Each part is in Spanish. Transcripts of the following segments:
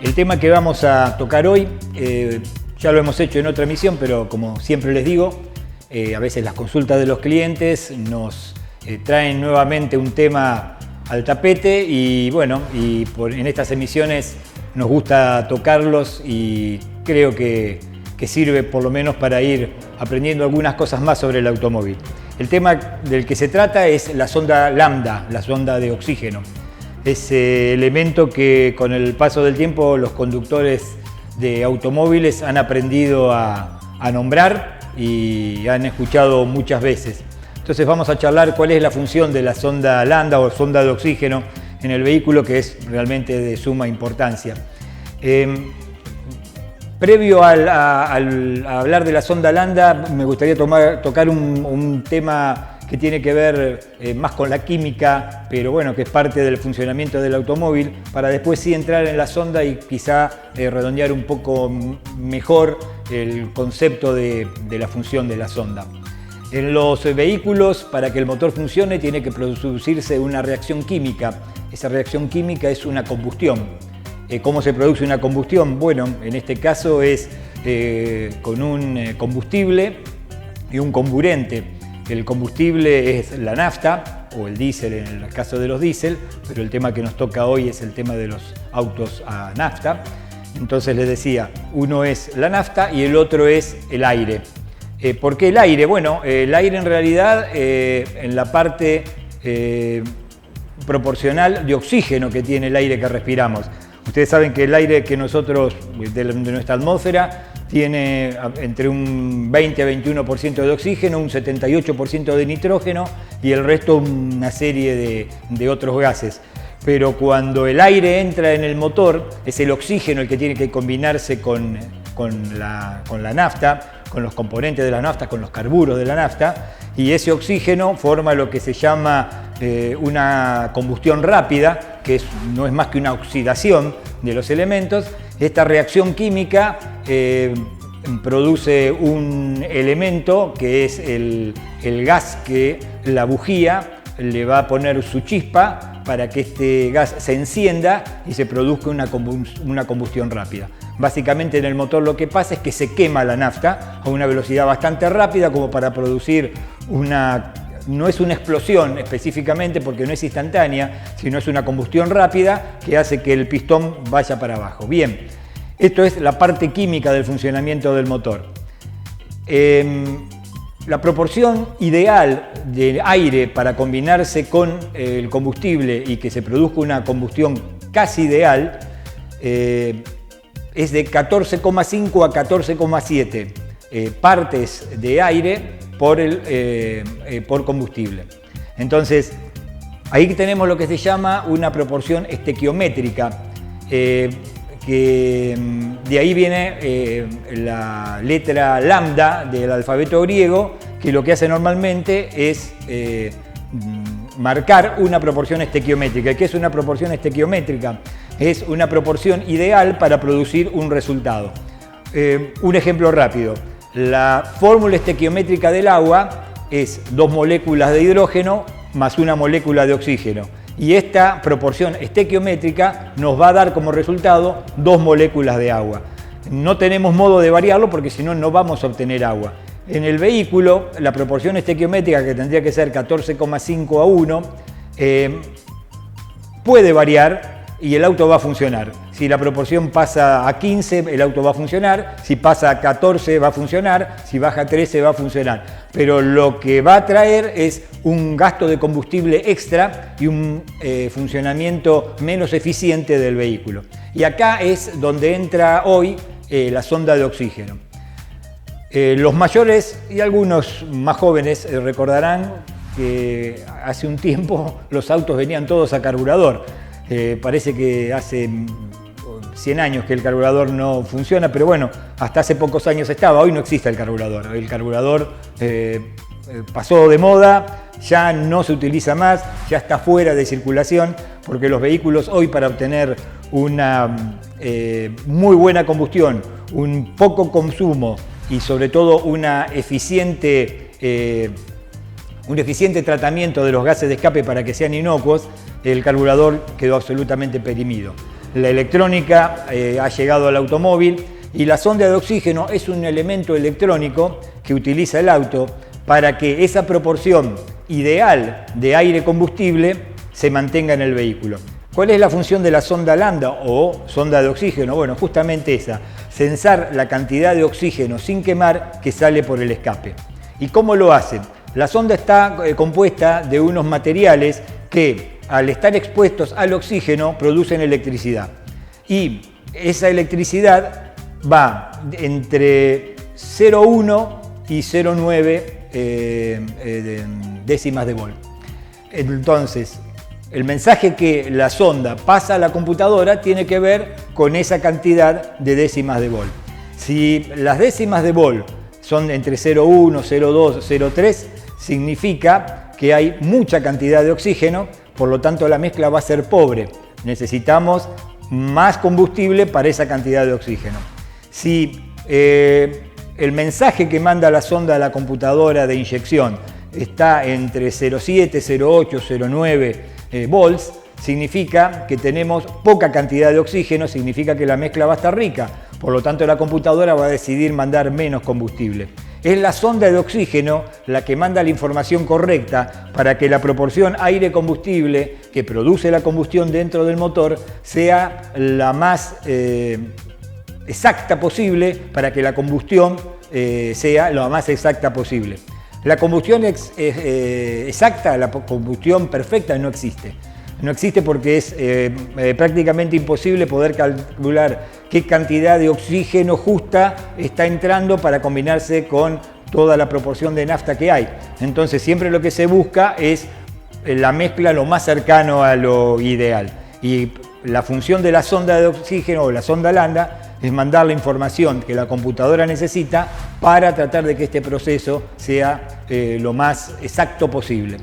El tema que vamos a tocar hoy, ya lo hemos hecho en otra emisión, pero como siempre les digo, a veces las consultas de los clientes nos traen nuevamente un tema al tapete y bueno, en estas emisiones nos gusta tocarlos y creo que sirve por lo menos para ir aprendiendo algunas cosas más sobre el automóvil. El tema del que se trata es la sonda lambda, la sonda de oxígeno. Ese elemento que con el paso del tiempo los conductores de automóviles han aprendido a nombrar y han escuchado muchas veces. Entonces vamos a charlar cuál es la función de la sonda lambda o sonda de oxígeno en el vehículo, que es realmente de suma importancia. Previo a hablar de la sonda lambda, me gustaría tocar un tema que tiene que ver más con la química, pero bueno, que es parte del funcionamiento del automóvil, para después sí entrar en la sonda y quizá redondear un poco mejor el concepto de la función de la sonda. En los vehículos, para que el motor funcione, tiene que producirse una reacción química. Esa reacción química es una combustión. ¿Cómo se produce una combustión? Bueno, en este caso es con un combustible y un comburente. El combustible es la nafta o el diésel en el caso de los diésel, pero el tema que nos toca hoy es el tema de los autos a nafta. Entonces les decía, uno es la nafta y el otro es el aire. ¿Por qué el aire? Bueno, el aire en realidad en la parte proporcional de oxígeno que tiene el aire que respiramos. Ustedes saben que el aire que nosotros, de nuestra atmósfera, tiene entre un 20 a 21% de oxígeno, un 78% de nitrógeno y el resto una serie de otros gases. Pero cuando el aire entra en el motor, es el oxígeno el que tiene que combinarse con la nafta, con los componentes de la nafta, con los carburos de la nafta, y ese oxígeno forma lo que se llama una combustión rápida, que no es más que una oxidación de los elementos. Esta reacción química produce un elemento que es el gas que la bujía le va a poner su chispa para que este gas se encienda y se produzca una combustión rápida. Básicamente en el motor lo que pasa es que se quema la nafta a una velocidad bastante rápida como para producir no es una explosión específicamente porque no es instantánea, sino es una combustión rápida que hace que el pistón vaya para abajo. Bien, esto es la parte química del funcionamiento del motor. La proporción ideal de aire para combinarse con el combustible y que se produzca una combustión casi ideal es de 14,5 a 14,7 partes de aire por combustible. Entonces, ahí tenemos lo que se llama una proporción estequiométrica, que de ahí viene la letra lambda del alfabeto griego, que lo que hace normalmente es marcar una proporción estequiométrica. ¿Qué es una proporción estequiométrica? Es una proporción ideal para producir un resultado. Un ejemplo rápido. La fórmula estequiométrica del agua es 2 moléculas de hidrógeno más una molécula de oxígeno. Y esta proporción estequiométrica nos va a dar como resultado 2 moléculas de agua. No tenemos modo de variarlo porque si no, no vamos a obtener agua. En el vehículo, la proporción estequiométrica, que tendría que ser 14,5 a 1, puede variar y el auto va a funcionar. Si la proporción pasa a 15, el auto va a funcionar. Si pasa a 14, va a funcionar. Si baja a 13, va a funcionar. Pero lo que va a traer es un gasto de combustible extra y un funcionamiento menos eficiente del vehículo. Y acá es donde entra hoy la sonda de oxígeno. Los mayores y algunos más jóvenes recordarán que hace un tiempo los autos venían todos a carburador. Parece que hace 100 años que el carburador no funciona, pero bueno, hasta hace pocos años estaba. Hoy no existe el carburador. El carburador pasó de moda, ya no se utiliza más, ya está fuera de circulación, porque los vehículos hoy, para obtener una muy buena combustión, un poco consumo y sobre todo un eficiente tratamiento de los gases de escape para que sean inocuos, el carburador quedó absolutamente perimido. La electrónica ha llegado al automóvil y la sonda de oxígeno es un elemento electrónico que utiliza el auto para que esa proporción ideal de aire-combustible se mantenga en el vehículo. ¿Cuál es la función de la sonda Lambda o sonda de oxígeno? Bueno, justamente esa, censar la cantidad de oxígeno sin quemar que sale por el escape. ¿Y cómo lo hacen? La sonda está compuesta de unos materiales que, al estar expuestos al oxígeno, producen electricidad. Y esa electricidad va entre 0,1 y 0,9 décimas de volt. Entonces, el mensaje que la sonda pasa a la computadora tiene que ver con esa cantidad de décimas de volt. Si las décimas de volt son entre 0,1, 0,2, 0,3, significa que hay mucha cantidad de oxígeno, por lo tanto la mezcla va a ser pobre. Necesitamos más combustible para esa cantidad de oxígeno. Si el mensaje que manda la sonda a la computadora de inyección está entre 0,7, 0,8, 0,9 volts, significa que tenemos poca cantidad de oxígeno, significa que la mezcla va a estar rica, por lo tanto la computadora va a decidir mandar menos combustible. Es la sonda de oxígeno la que manda la información correcta para que la proporción aire-combustible que produce la combustión dentro del motor sea la más exacta posible, para que la combustión sea lo más exacta posible. La combustión exacta, la combustión perfecta no existe. No existe porque es prácticamente imposible poder calcular qué cantidad de oxígeno justa está entrando para combinarse con toda la proporción de nafta que hay. Entonces siempre lo que se busca es la mezcla lo más cercano a lo ideal. Y la función de la sonda de oxígeno o la sonda Lambda es mandar la información que la computadora necesita para tratar de que este proceso sea lo más exacto posible.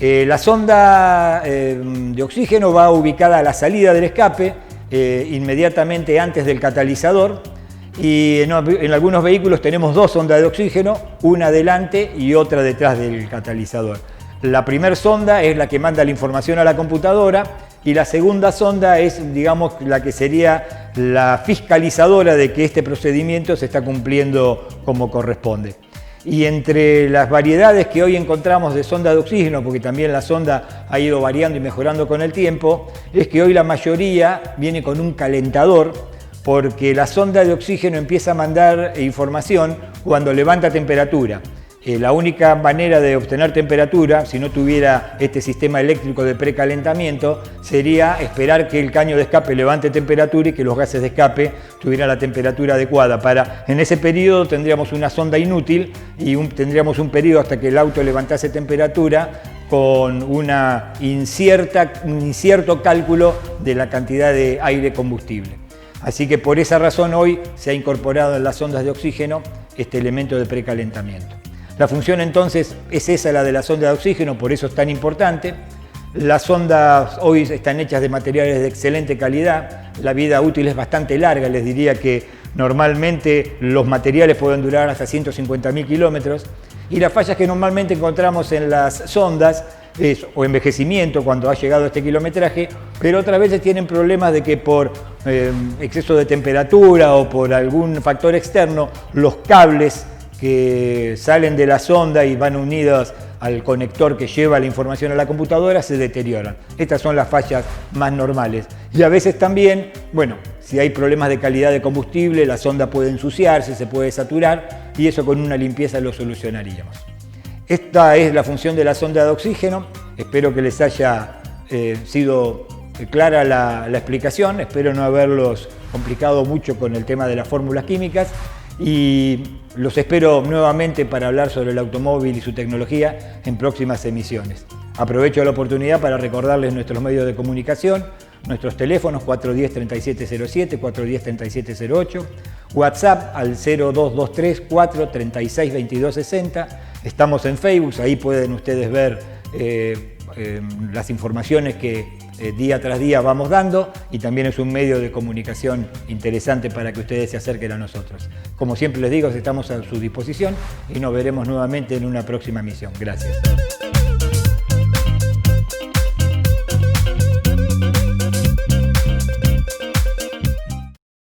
La sonda de oxígeno va ubicada a la salida del escape, inmediatamente antes del catalizador, y en algunos vehículos tenemos dos sondas de oxígeno, una delante y otra detrás del catalizador. La primera sonda es la que manda la información a la computadora y la segunda sonda es, digamos, la que sería la fiscalizadora de que este procedimiento se está cumpliendo como corresponde. Y entre las variedades que hoy encontramos de sonda de oxígeno, porque también la sonda ha ido variando y mejorando con el tiempo, es que hoy la mayoría viene con un calentador, porque la sonda de oxígeno empieza a mandar información cuando levanta temperatura. La única manera de obtener temperatura, si no tuviera este sistema eléctrico de precalentamiento, sería esperar que el caño de escape levante temperatura y que los gases de escape tuvieran la temperatura adecuada. En ese periodo tendríamos una sonda inútil y tendríamos un periodo hasta que el auto levantase temperatura con un incierto cálculo de la cantidad de aire combustible. Así que por esa razón hoy se ha incorporado en las sondas de oxígeno este elemento de precalentamiento. La función entonces es esa, la de la sonda de oxígeno, por eso es tan importante. Las sondas hoy están hechas de materiales de excelente calidad, la vida útil es bastante larga, les diría que normalmente los materiales pueden durar hasta 150.000 kilómetros, y las fallas que normalmente encontramos en las sondas es o envejecimiento cuando ha llegado este kilometraje, pero otras veces tienen problemas de que por exceso de temperatura o por algún factor externo, los cables que salen de la sonda y van unidos al conector que lleva la información a la computadora se deterioran. Estas son las fallas más normales. Y a veces también, bueno, si hay problemas de calidad de combustible, la sonda puede ensuciarse, se puede saturar y eso con una limpieza lo solucionaríamos. Esta es la función de la sonda de oxígeno. Espero que les haya sido clara la explicación. Espero no haberlos complicado mucho con el tema de las fórmulas químicas. Y los espero nuevamente para hablar sobre el automóvil y su tecnología en próximas emisiones. Aprovecho la oportunidad para recordarles nuestros medios de comunicación, nuestros teléfonos 410-3707, 410-3708, WhatsApp al 0223-436-2260. Estamos en Facebook, ahí pueden ustedes ver las informaciones que día tras día vamos dando, y también es un medio de comunicación interesante para que ustedes se acerquen a nosotros. Como siempre les digo, estamos a su disposición y nos veremos nuevamente en una próxima emisión. Gracias.